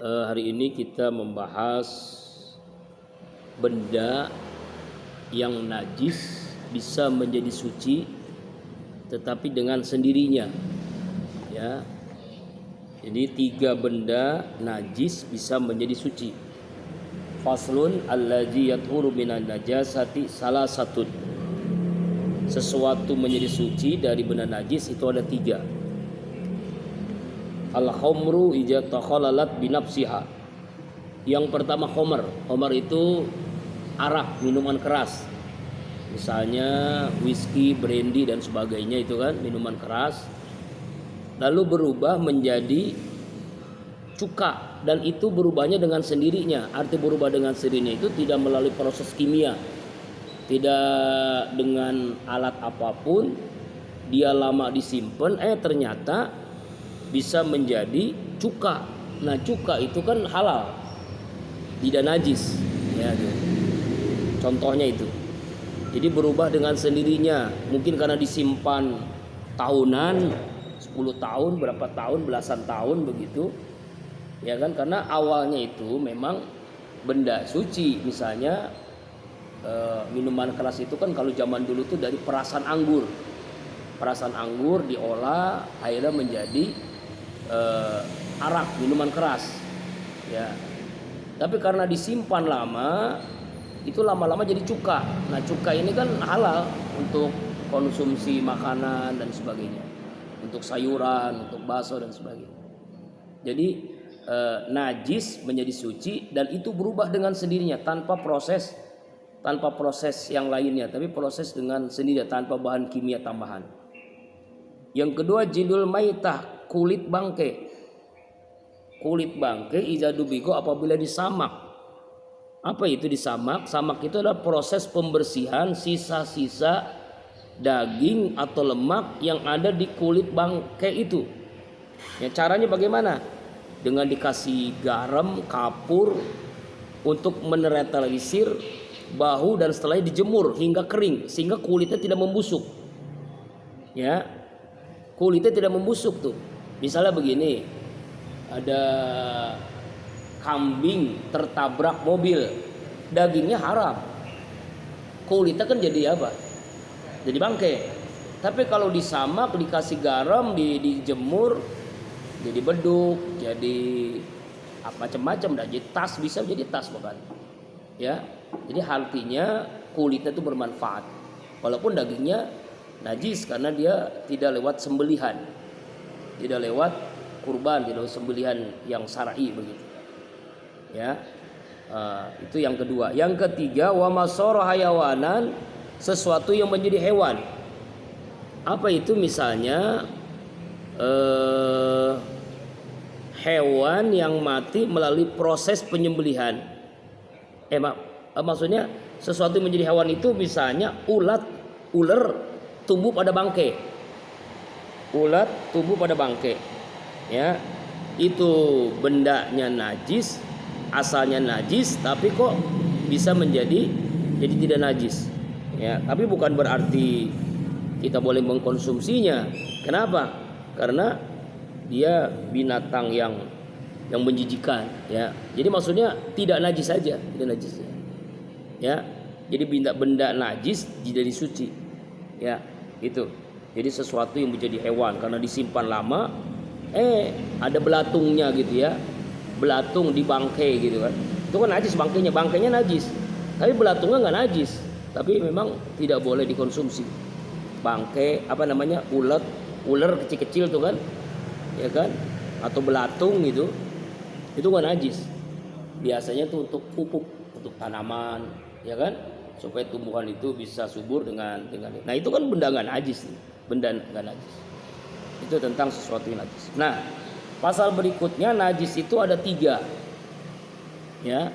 Hari ini kita membahas benda yang najis bisa menjadi suci tetapi dengan sendirinya, ya. Jadi 3 benda najis bisa menjadi suci. Faslun allazi yathuru minan najasati salah satu. Sesuatu menjadi suci dari benda najis itu ada 3. Al-khamru idza takhalalat binafsiha. Yang pertama khamr. Khamr itu arak, minuman keras. Misalnya whisky, brandy dan sebagainya, itu kan minuman keras. Lalu berubah menjadi cuka, dan itu berubahnya dengan sendirinya. Arti berubah dengan sendirinya itu tidak melalui proses kimia, tidak dengan alat apapun. Dia lama disimpan, ternyata bisa menjadi cuka. Nah, cuka itu kan halal, tidak najis, ya gitu. Contohnya itu. Jadi berubah dengan sendirinya, mungkin karena disimpan tahunan, 10 tahun, berapa tahun, belasan tahun begitu. Ya kan, karena awalnya itu memang benda suci. Misalnya minuman keras itu kan kalau zaman dulu tuh dari perasan anggur. Perasan anggur diolah akhirnya menjadi arak, minuman keras. Ya. Tapi karena disimpan lama, itu lama-lama jadi cuka. Nah, cuka ini kan halal untuk konsumsi makanan dan sebagainya, untuk sayuran, untuk bakso dan sebagainya. Jadi najis menjadi suci, dan itu berubah dengan sendirinya tanpa proses yang lainnya, tapi proses dengan sendirinya tanpa bahan kimia tambahan. Yang kedua jildul maitah, kulit bangkai. Kulit bangkai izadubigo apabila disamak. Apa itu disamak? Samak itu adalah proses pembersihan sisa-sisa daging atau lemak yang ada di kulit bangkai itu. Ya, caranya bagaimana? Dengan dikasih garam, kapur untuk menetralisir bahu, dan setelah dijemur hingga kering sehingga kulitnya tidak membusuk. Ya. Kulitnya tidak membusuk tuh. Misalnya begini, ada kambing tertabrak mobil, dagingnya haram, kulitnya kan jadi apa? Jadi bangkai. Tapi kalau disamak, dikasih garam, dijemur, jadi beduk, jadi macam-macam, jadi tas, bisa jadi tas bahkan. Ya, jadi artinya kulitnya itu bermanfaat, walaupun dagingnya najis karena dia tidak lewat sembelihan, tidak lewat kurban, tidak lewat sembelihan yang syar'i begitu. Ya, itu yang kedua. Yang ketiga, wa masara hayawanan, sesuatu yang menjadi hewan. Apa itu? Misalnya hewan yang mati melalui proses penyembelihan. Maksudnya sesuatu yang menjadi hewan itu misalnya ular tumbuh pada bangkai. Ular tumbuh pada bangkai. Ya, itu bendanya najis, asalnya najis, tapi kok bisa menjadi tidak najis. Ya, tapi bukan berarti kita boleh mengkonsumsinya. Kenapa? Karena dia binatang yang menjijikan, ya. Jadi maksudnya tidak najis saja, tidak najis. Ya. Jadi benda najis jadi suci. Ya, itu. Jadi sesuatu yang menjadi hewan karena disimpan lama, ada belatungnya gitu ya. Belatung di bangkai gitu kan. Itu kan najis bangkainya najis. Tapi belatungnya enggak najis. Tapi memang tidak boleh dikonsumsi. Bangkai ular kecil-kecil tuh kan. Ya kan? Atau belatung gitu. Itu enggak najis. Biasanya tuh untuk pupuk, untuk tanaman, ya kan? Supaya tumbuhan itu bisa subur dengan. Nah, itu kan benda enggak najis nih. Benda enggak najis. Itu tentang sesuatu yang najis. Nah, pasal berikutnya najis itu ada 3. Ya,